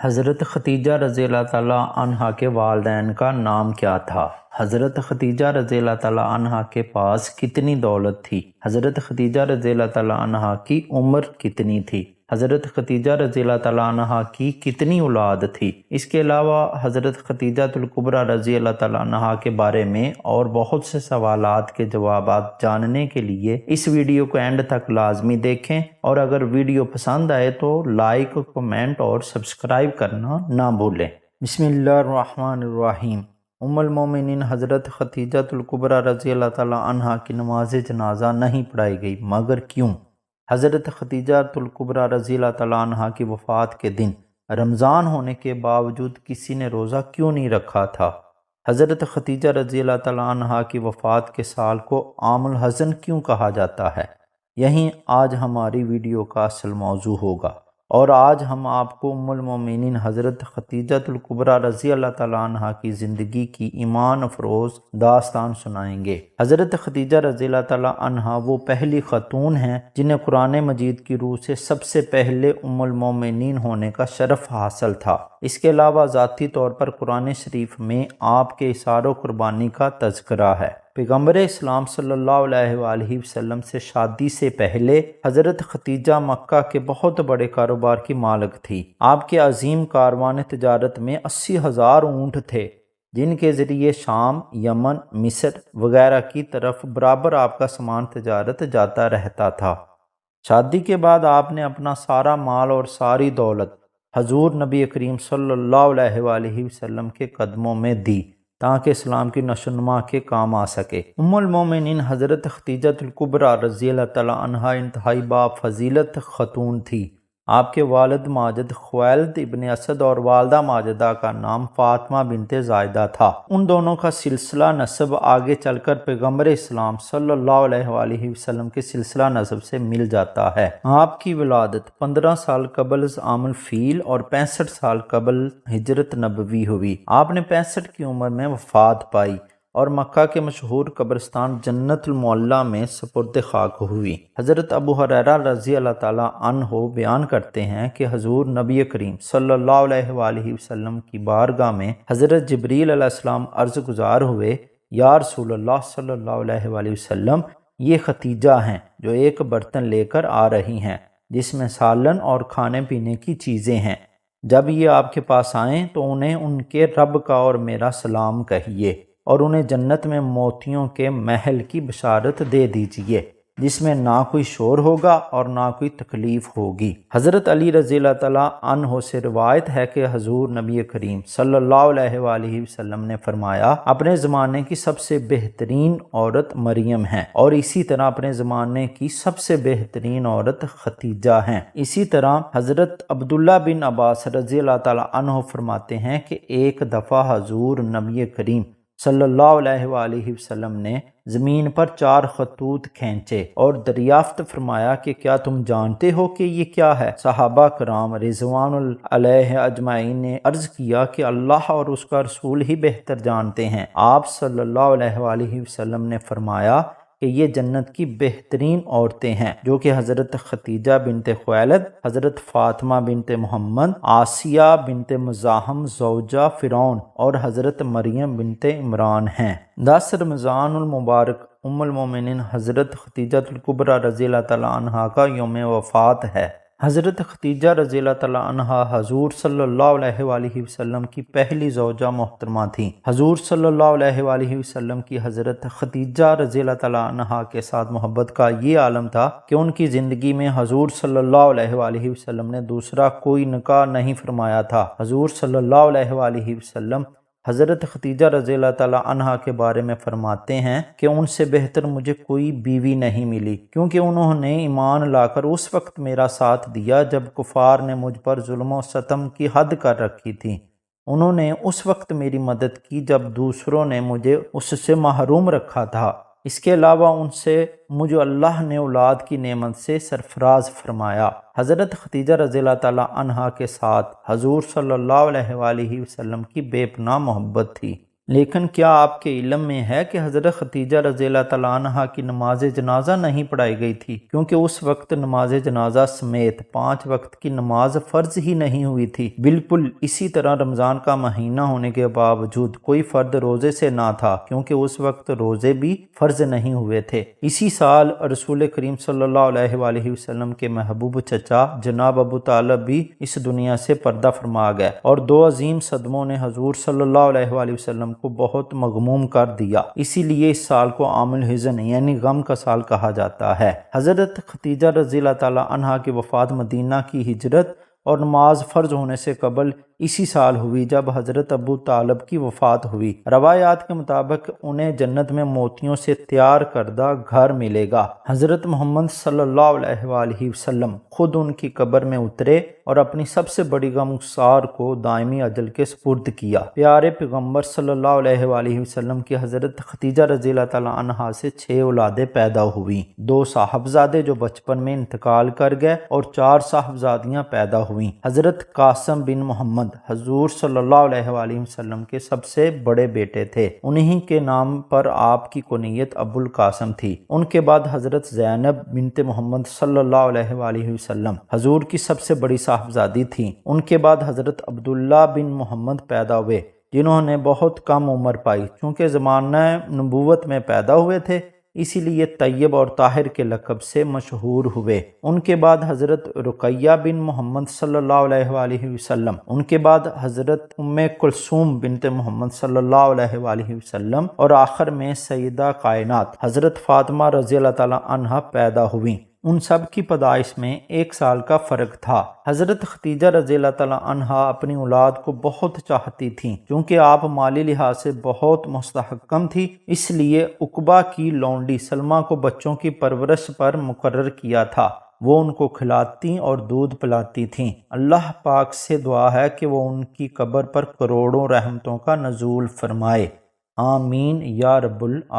حضرت خدیجہ رضی اللہ تعالیٰ عنہا کے والدین کا نام کیا تھا؟ حضرت خدیجہ رضی اللہ تعالیٰ عنہا کے پاس کتنی دولت تھی؟ حضرت خدیجہ رضی اللہ تعالیٰ عنہا کی عمر کتنی تھی؟ حضرت خدیجہ رضی اللہ تعالیٰ عنہا کی کتنی اولاد تھی؟ اس کے علاوہ حضرت خدیجہ الکبریٰ رضی اللہ تعالیٰ عنہا کے بارے میں اور بہت سے سوالات کے جوابات جاننے کے لیے اس ویڈیو کو اینڈ تک لازمی دیکھیں، اور اگر ویڈیو پسند آئے تو لائک، کمنٹ اور سبسکرائب کرنا نہ بھولیں۔ بسم اللہ الرحمن الرحیم۔ ام المومنین حضرت خدیجہ الکبریٰ رضی اللہ تعالیٰ عنہا کی نماز جنازہ نہیں پڑھائی گئی، مگر کیوں؟ حضرت خدیجہ الکبریٰ رضی اللہ تعالیٰ عنہا کی وفات کے دن رمضان ہونے کے باوجود کسی نے روزہ کیوں نہیں رکھا تھا؟ حضرت خدیجہ رضی اللہ تعالیٰ عنہا کی وفات کے سال کو عام الحزن کیوں کہا جاتا ہے؟ یہیں آج ہماری ویڈیو کا اصل موضوع ہوگا، اور آج ہم آپ کو ام المومنین حضرت خدیجہ الکبریٰ رضی اللہ تعالیٰ عنہا کی زندگی کی ایمان افروز داستان سنائیں گے۔ حضرت خدیجہ رضی اللہ تعالیٰ عنہا وہ پہلی خاتون ہیں جنہیں قرآن مجید کی روح سے سب سے پہلے ام المومنین ہونے کا شرف حاصل تھا۔ اس کے علاوہ ذاتی طور پر قرآن شریف میں آپ کے اثار و قربانی کا تذکرہ ہے۔ پیغمبر اسلام صلی اللہ علیہ وآلہ وسلم سے شادی سے پہلے حضرت خدیجہ مکہ کے بہت بڑے کاروبار کی مالک تھی۔ آپ کے عظیم کاروان تجارت میں 80,000 اونٹ تھے، جن کے ذریعے شام، یمن، مصر وغیرہ کی طرف برابر آپ کا سامان تجارت جاتا رہتا تھا۔ شادی کے بعد آپ نے اپنا سارا مال اور ساری دولت حضور نبی کریم صلی اللہ علیہ وآلہ وسلم کے قدموں میں دی تاکہ اسلام کی نشو و نما کے کام آ سکے۔ ام المومنین حضرت خدیجہ الکبریٰ رضی اللہ تعالیٰ عنہا انتہائی با فضیلت خاتون تھی۔ آپ کے والد ماجد خویلد ابن اسد اور والدہ ماجدہ کا نام فاطمہ بنت زائدہ تھا۔ ان دونوں کا سلسلہ نسب آگے چل کر پیغمبر اسلام صلی اللہ علیہ وآلہ وسلم کے سلسلہ نسب سے مل جاتا ہے۔ آپ کی ولادت 15 سال قبل از عام الفیل اور 65 سال قبل ہجرت نبوی ہوئی۔ آپ نے 65 کی عمر میں وفات پائی اور مکہ کے مشہور قبرستان جنت المعلیٰ میں سپرد خاک ہوئی۔ حضرت ابو ہریرہ رضی اللہ تعالیٰ عنہ بیان کرتے ہیں کہ حضور نبی کریم صلی اللہ علیہ وآلہ وسلم کی بارگاہ میں حضرت جبریل علیہ السلام عرض گزار ہوئے، یا رسول اللہ صلی اللہ علیہ وآلہ وسلم، یہ خدیجہ ہیں جو ایک برتن لے کر آ رہی ہیں جس میں سالن اور کھانے پینے کی چیزیں ہیں۔ جب یہ آپ کے پاس آئیں تو انہیں ان کے رب کا اور میرا سلام کہیے، اور انہیں جنت میں موتیوں کے محل کی بشارت دے دیجیے جس میں نہ کوئی شور ہوگا اور نہ کوئی تکلیف ہوگی۔ حضرت علی رضی اللہ تعالیٰ عنہ سے روایت ہے کہ حضور نبی کریم صلی اللہ علیہ وآلہ وسلم نے فرمایا، اپنے زمانے کی سب سے بہترین عورت مریم ہے، اور اسی طرح اپنے زمانے کی سب سے بہترین عورت خدیجہ ہیں۔ اسی طرح حضرت عبداللہ بن عباس رضی اللہ تعالیٰ عنہ فرماتے ہیں کہ ایک دفعہ حضور نبی کریم صلی اللہ علیہ وآلہ وسلم نے زمین پر 4 خطوط کھینچے اور دریافت فرمایا کہ کیا تم جانتے ہو کہ یہ کیا ہے؟ صحابہ کرام رضوان علیہ اجمعین نے عرض کیا کہ اللہ اور اس کا رسول ہی بہتر جانتے ہیں۔ آپ صلی اللہ علیہ وآلہ وسلم نے فرمایا کہ یہ جنت کی بہترین عورتیں ہیں، جو کہ حضرت خدیجہ بنت خویلد، حضرت فاطمہ بنت محمد، آسیہ بنت مزاحم زوجہ فرعون اور حضرت مریم بنت عمران ہیں۔ 10 رمضان المبارک ام المومنین حضرت خدیجہ الکبریٰ رضی اللہ تعالیٰ عنہا کا یوم وفات ہے۔ حضرت خدیجہ رضی اللہ تعالیٰ عنہا حضور صلی اللہ علیہ وآلہ وسلم کی پہلی زوجہ محترمہ تھیں۔ حضور صلی اللہ علیہ وآلہ وسلم کی حضرت خدیجہ رضی اللہ تعالیٰ عنہا کے ساتھ محبت کا یہ عالم تھا کہ ان کی زندگی میں حضور صلی اللہ علیہ وآلہ وسلم نے دوسرا کوئی نکاح نہیں فرمایا تھا۔ حضور صلی اللہ علیہ وآلہ وسلم حضرت خدیجہ رضی اللہ تعالیٰ عنہا کے بارے میں فرماتے ہیں کہ ان سے بہتر مجھے کوئی بیوی نہیں ملی، کیونکہ انہوں نے ایمان لا کر اس وقت میرا ساتھ دیا جب کفار نے مجھ پر ظلم و ستم کی حد کر رکھی تھی۔ انہوں نے اس وقت میری مدد کی جب دوسروں نے مجھے اس سے محروم رکھا تھا۔ اس کے علاوہ ان سے مجھے اللہ نے اولاد کی نعمت سے سرفراز فرمایا۔ حضرت خدیجہ رضی اللہ تعالیٰ عنہا کے ساتھ حضور صلی اللہ علیہ وآلہ وسلم کی بے پناہ محبت تھی۔ لیکن کیا آپ کے علم میں ہے کہ حضرت ختیجہ رضی اللہ تعالیٰ عنہ کی نماز جنازہ نہیں پڑھائی گئی تھی، کیونکہ اس وقت نماز جنازہ سمیت 5 وقت کی نماز فرض ہی نہیں ہوئی تھی۔ بالکل اسی طرح رمضان کا مہینہ ہونے کے باوجود کوئی فرد روزے سے نہ تھا، کیونکہ اس وقت روزے بھی فرض نہیں ہوئے تھے۔ اسی سال رسول کریم صلی اللہ علیہ وآلہ وسلم کے محبوب چچا جناب ابو طالب بھی اس دنیا سے پردہ فرما گئے، اور 2 عظیم صدموں نے حضور صلی اللہ علیہ وآلہ وسلم کو بہت مغموم کر دیا، اسی لیے اس سال کو عام الحزن یعنی غم کا سال کہا جاتا ہے۔ حضرت ختیجہ رضی اللہ تعالیٰ عنہا کی وفات مدینہ کی ہجرت اور نماز فرض ہونے سے قبل اسی سال ہوئی جب حضرت ابو طالب کی وفات ہوئی۔ روایات کے مطابق انہیں جنت میں موتیوں سے تیار کردہ گھر ملے گا۔ حضرت محمد صلی اللہ علیہ وآلہ وسلم خود ان کی قبر میں اترے اور اپنی سب سے بڑی غمگسار کو دائمی اجل کے سپرد کیا۔ پیارے پیغمبر صلی اللہ علیہ وآلہ وسلم کی حضرت ختیجہ رضی اللہ تعالیٰ عنہا سے 6 اولادیں پیدا ہوئیں، 2 صاحبزادے جو بچپن میں انتقال کر گئے اور 4 صاحبزادیاں پیدا ہوئیں۔ حضرت قاسم بن محمد حضور صلی اللہ علیہ وآلہ وسلم کے سب سے بڑے بیٹے تھے، انہی کے نام پر آپ کی کنیت ابو القاسم تھی۔ ان کے بعد حضرت زینب بنت محمد صلی اللہ علیہ وآلہ وسلم حضور کی سب سے بڑی صاحبزادی تھیں۔ ان کے بعد حضرت عبداللہ بن محمد پیدا ہوئے، جنہوں نے بہت کم عمر پائی، چونکہ زمانہ نبوت میں پیدا ہوئے تھے، اسی لیے طیب اور طاہر کے لقب سے مشہور ہوئے۔ ان کے بعد حضرت رقیہ بن محمد صلی اللہ علیہ وآلہ وسلم، ان کے بعد حضرت ام کلثوم بنت محمد صلی اللہ علیہ وآلہ وسلم، اور آخر میں سیدہ کائنات حضرت فاطمہ رضی اللہ تعالیٰ عنہا پیدا ہوئیں۔ ان سب کی پیدائش میں 1 سال کا فرق تھا۔ حضرت ختیجہ رضی اللہ تعالیٰ عنہا اپنی اولاد کو بہت چاہتی تھیں، کیونکہ آپ مالی لحاظ سے بہت مستحکم تھی، اس لیے عقبہ کی لونڈی سلمہ کو بچوں کی پرورش پر مقرر کیا تھا۔ وہ ان کو کھلاتی اور دودھ پلاتی تھیں۔ اللہ پاک سے دعا ہے کہ وہ ان کی قبر پر کروڑوں رحمتوں کا نزول فرمائے، آمین یا رب العالمین۔